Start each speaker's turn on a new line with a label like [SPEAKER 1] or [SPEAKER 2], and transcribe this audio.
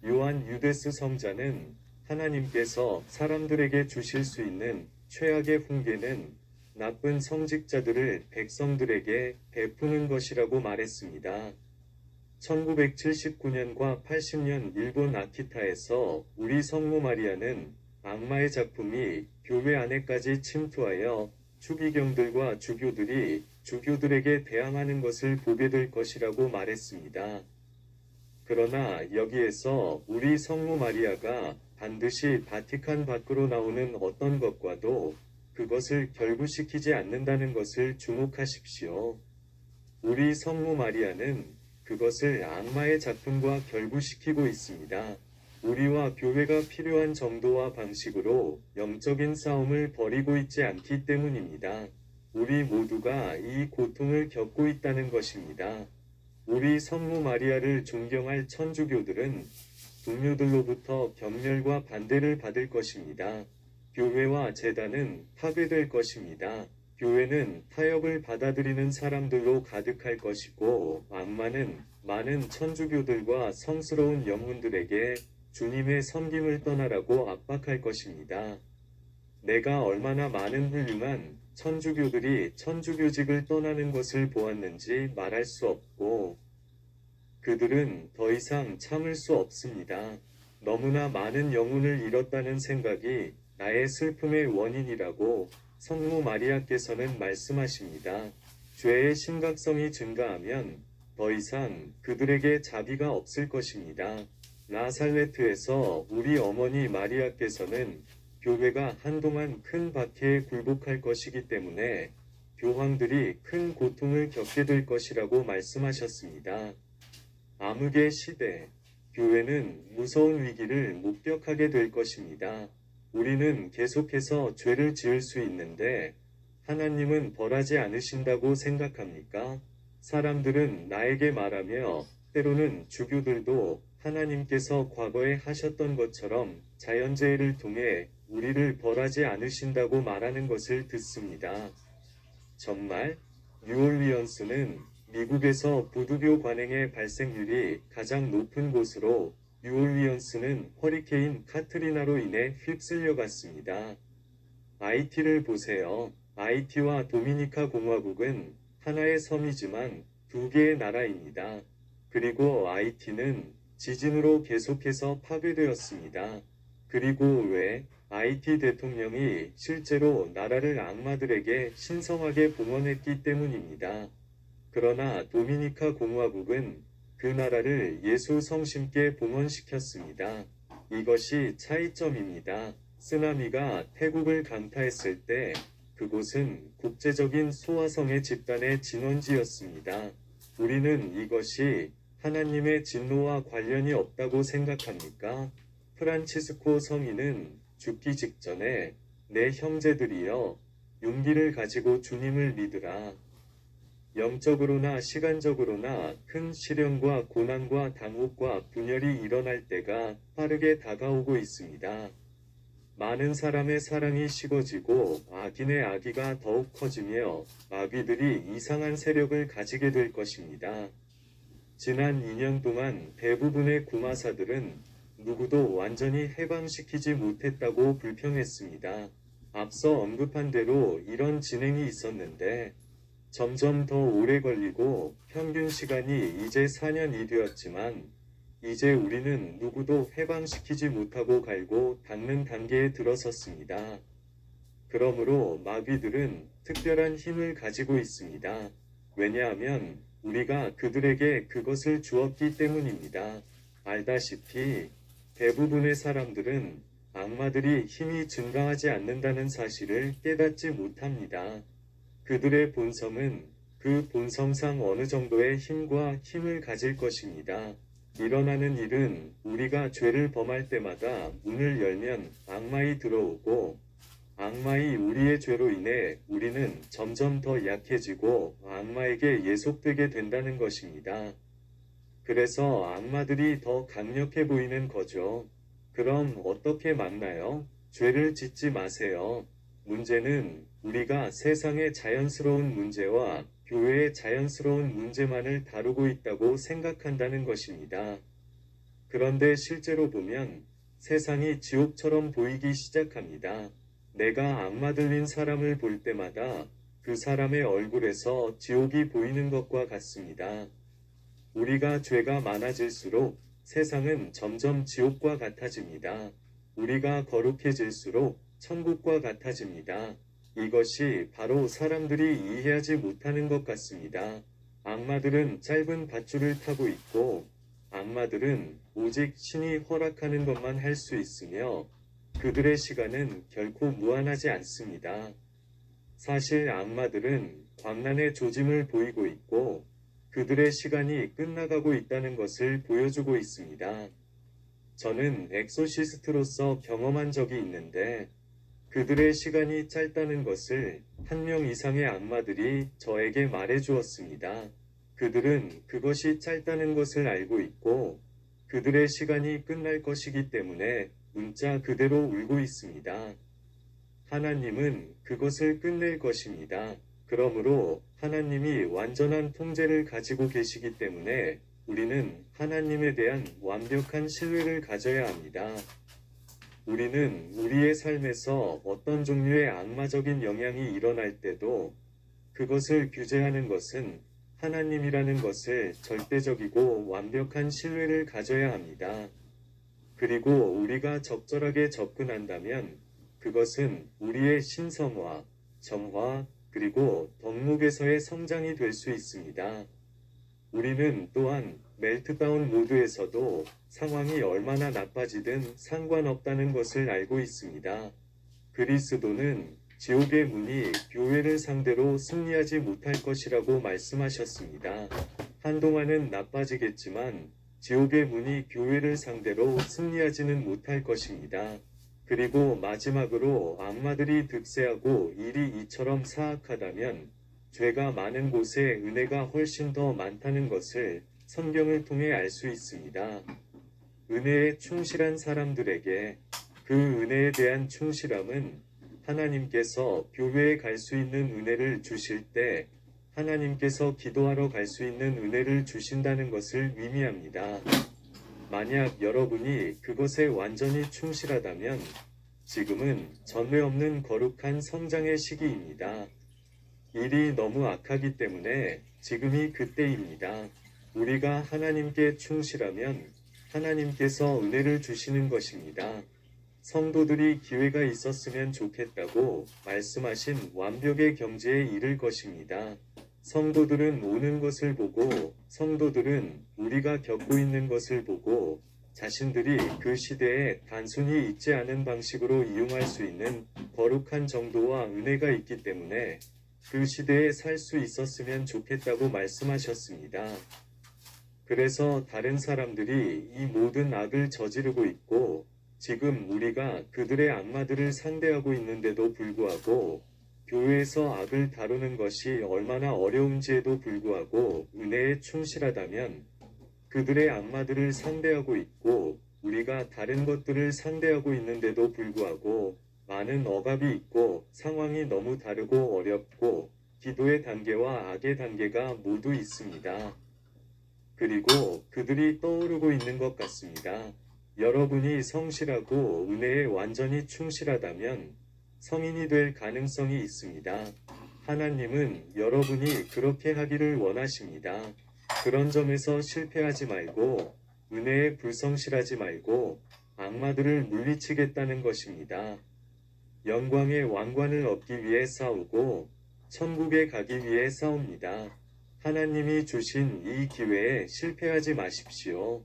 [SPEAKER 1] 요한 유데스 성자는 하나님께서 사람들에게 주실 수 있는 최악의 훈계는 나쁜 성직자들을 백성들에게 베푸는 것이라고 말했습니다. 1979년과 80년 일본 아키타에서 우리 성모 마리아는 악마의 작품이 교회 안에까지 침투하여 추기경들과 주교들이 주교들에게 대항하는 것을 보게 될 것이라고 말했습니다. 그러나 여기에서 우리 성모 마리아가 반드시 바티칸 밖으로 나오는 어떤 것과도 그것을 결부시키지 않는다는 것을 주목하십시오. 우리 성모 마리아는 그것을 악마의 작품과 결부시키고 있습니다. 우리와 교회가 필요한 정도와 방식으로 영적인 싸움을 벌이고 있지 않기 때문입니다. 우리 모두가 이 고통을 겪고 있다는 것입니다. 우리 성모 마리아를 존경할 천주교들은 동료들로부터 경멸과 반대를 받을 것입니다. 교회와 제단은 파괴될 것입니다. 교회는 타협을 받아들이는 사람들로 가득할 것이고 악마는 많은 천주교들과 성스러운 영혼들에게 주님의 섬김을 떠나라고 압박할 것입니다. 내가 얼마나 많은 훌륭한 천주교들이 천주교직을 떠나는 것을 보았는지 말할 수 없고 그들은 더 이상 참을 수 없습니다. 너무나 많은 영혼을 잃었다는 생각이 나의 슬픔의 원인이라고 성모 마리아께서는 말씀하십니다. 죄의 심각성이 증가하면 더 이상 그들에게 자비가 없을 것입니다. 나사렛에서 우리 어머니 마리아께서는 교회가 한동안 큰 박해에 굴복할 것이기 때문에 교황들이 큰 고통을 겪게 될 것이라고 말씀하셨습니다. 암흑의 시대, 교회는 무서운 위기를 목격하게 될 것입니다. 우리는 계속해서 죄를 지을 수 있는데 하나님은 벌하지 않으신다고 생각합니까? 사람들은 나에게 말하며 때로는 주교들도 하나님께서 과거에 하셨던 것처럼 자연재해를 통해 우리를 벌하지 않으신다고 말하는 것을 듣습니다. 정말 뉴올리언스는 미국에서 부두교 관행의 발생률이 가장 높은 곳으로 뉴올리언스는 허리케인 카트리나로 인해 휩쓸려 갔습니다. 아이티를 보세요. 아이티와 도미니카 공화국은 하나의 섬이지만 두 개의 나라입니다. 그리고 아이티는 지진으로 계속해서 파괴되었습니다. 그리고 왜 아이티 대통령이 실제로 나라를 악마들에게 신성하게 봉헌했기 때문입니다. 그러나 도미니카 공화국은 그 나라를 예수 성심께 봉헌시켰습니다. 이것이 차이점입니다. 쓰나미가 태국을 강타했을 때 그곳은 국제적인 소화성의 집단의 진원지였습니다. 우리는 이것이 하나님의 진노와 관련이 없다고 생각합니까? 프란치스코 성인은 죽기 직전에 내 형제들이여 용기를 가지고 주님을 믿으라. 영적으로나 시간적으로나 큰 시련과 고난과 당혹과 분열이 일어날 때가 빠르게 다가오고 있습니다. 많은 사람의 사랑이 식어지고 악인의 악의가 더욱 커지며 마귀들이 이상한 세력을 가지게 될 것입니다. 지난 2년 동안 대부분의 구마사들은 누구도 완전히 해방시키지 못했다고 불평했습니다. 앞서 언급한 대로 이런 진행이 있었는데 점점 더 오래 걸리고 평균 시간이 이제 4년이 되었지만 이제 우리는 누구도 해방시키지 못하고 갈고 닦는 단계에 들어섰습니다. 그러므로 마귀들은 특별한 힘을 가지고 있습니다. 왜냐하면 우리가 그들에게 그것을 주었기 때문입니다. 알다시피 대부분의 사람들은 악마들이 힘이 증가하지 않는다는 사실을 깨닫지 못합니다. 그들의 본성은 그 본성상 어느 정도의 힘을 가질 것입니다. 일어나는 일은 우리가 죄를 범할 때마다 문을 열면 악마이 들어오고 악마이 우리의 죄로 인해 우리는 점점 더 약해지고 악마에게 예속되게 된다는 것입니다. 그래서 악마들이 더 강력해 보이는 거죠. 그럼 어떻게 막나요? 죄를 짓지 마세요. 문제는 우리가 세상의 자연스러운 문제와 교회의 자연스러운 문제만을 다루고 있다고 생각한다는 것입니다. 그런데 실제로 보면 세상이 지옥처럼 보이기 시작합니다. 내가 악마 들린 사람을 볼 때마다 그 사람의 얼굴에서 지옥이 보이는 것과 같습니다. 우리가 죄가 많아질수록 세상은 점점 지옥과 같아집니다. 우리가 거룩해질수록 천국과 같아집니다. 이것이 바로 사람들이 이해하지 못하는 것 같습니다. 악마들은 짧은 밧줄을 타고 있고 악마들은 오직 신이 허락하는 것만 할 수 있으며 그들의 시간은 결코 무한하지 않습니다. 사실 악마들은 광란의 조짐을 보이고 있고 그들의 시간이 끝나가고 있다는 것을 보여주고 있습니다. 저는 엑소시스트로서 경험한 적이 있는데 그들의 시간이 짧다는 것을 한 명 이상의 악마들이 저에게 말해 주었습니다. 그들은 그것이 짧다는 것을 알고 있고 그들의 시간이 끝날 것이기 때문에 문자 그대로 울고 있습니다. 하나님은 그것을 끝낼 것입니다. 그러므로 하나님이 완전한 통제를 가지고 계시기 때문에 우리는 하나님에 대한 완벽한 신뢰를 가져야 합니다. 우리는 우리의 삶에서 어떤 종류의 악마적인 영향이 일어날 때도 그것을 규제하는 것은 하나님이라는 것을 절대적이고 완벽한 신뢰를 가져야 합니다. 그리고 우리가 적절하게 접근한다면 그것은 우리의 신성화, 정화, 그리고 덕목에서의 성장이 될 수 있습니다. 우리는 또한 멜트다운 모드에서도 상황이 얼마나 나빠지든 상관없다는 것을 알고 있습니다. 그리스도는 지옥의 문이 교회를 상대로 승리하지 못할 것이라고 말씀하셨습니다. 한동안은 나빠지겠지만 지옥의 문이 교회를 상대로 승리하지는 못할 것입니다. 그리고 마지막으로 악마들이 득세하고 일이 이처럼 사악하다면 죄가 많은 곳에 은혜가 훨씬 더 많다는 것을 성경을 통해 알 수 있습니다. 은혜에 충실한 사람들에게 그 은혜에 대한 충실함은 하나님께서 교회에 갈 수 있는 은혜를 주실 때 하나님께서 기도하러 갈 수 있는 은혜를 주신다는 것을 의미합니다. 만약 여러분이 그것에 완전히 충실하다면 지금은 전례 없는 거룩한 성장의 시기입니다. 일이 너무 악하기 때문에 지금이 그때입니다. 우리가 하나님께 충실하면 하나님께서 은혜를 주시는 것입니다. 성도들이 기회가 있었으면 좋겠다고 말씀하신 완벽의 경지에 이를 것입니다. 성도들은 오는 것을 보고 성도들은 우리가 겪고 있는 것을 보고 자신들이 그 시대에 단순히 잊지 않은 방식으로 이용할 수 있는 거룩한 정도와 은혜가 있기 때문에 그 시대에 살 수 있었으면 좋겠다고 말씀하셨습니다. 그래서 다른 사람들이 이 모든 악을 저지르고 있고 지금 우리가 그들의 악마들을 상대하고 있는데도 불구하고 교회에서 악을 다루는 것이 얼마나 어려운지에도 불구하고 은혜에 충실하다면 그들의 악마들을 상대하고 있고 우리가 다른 것들을 상대하고 있는데도 불구하고 많은 억압이 있고 상황이 너무 다르고 어렵고 기도의 단계와 악의 단계가 모두 있습니다. 그리고 그들이 떠오르고 있는 것 같습니다. 여러분이 성실하고 은혜에 완전히 충실하다면 성인이 될 가능성이 있습니다. 하나님은 여러분이 그렇게 하기를 원하십니다. 그런 점에서 실패하지 말고 은혜에 불성실하지 말고 악마들을 물리치겠다는 것입니다. 영광의 왕관을 얻기 위해 싸우고 천국에 가기 위해 싸웁니다. 하나님이 주신 이 기회에 실패하지 마십시오.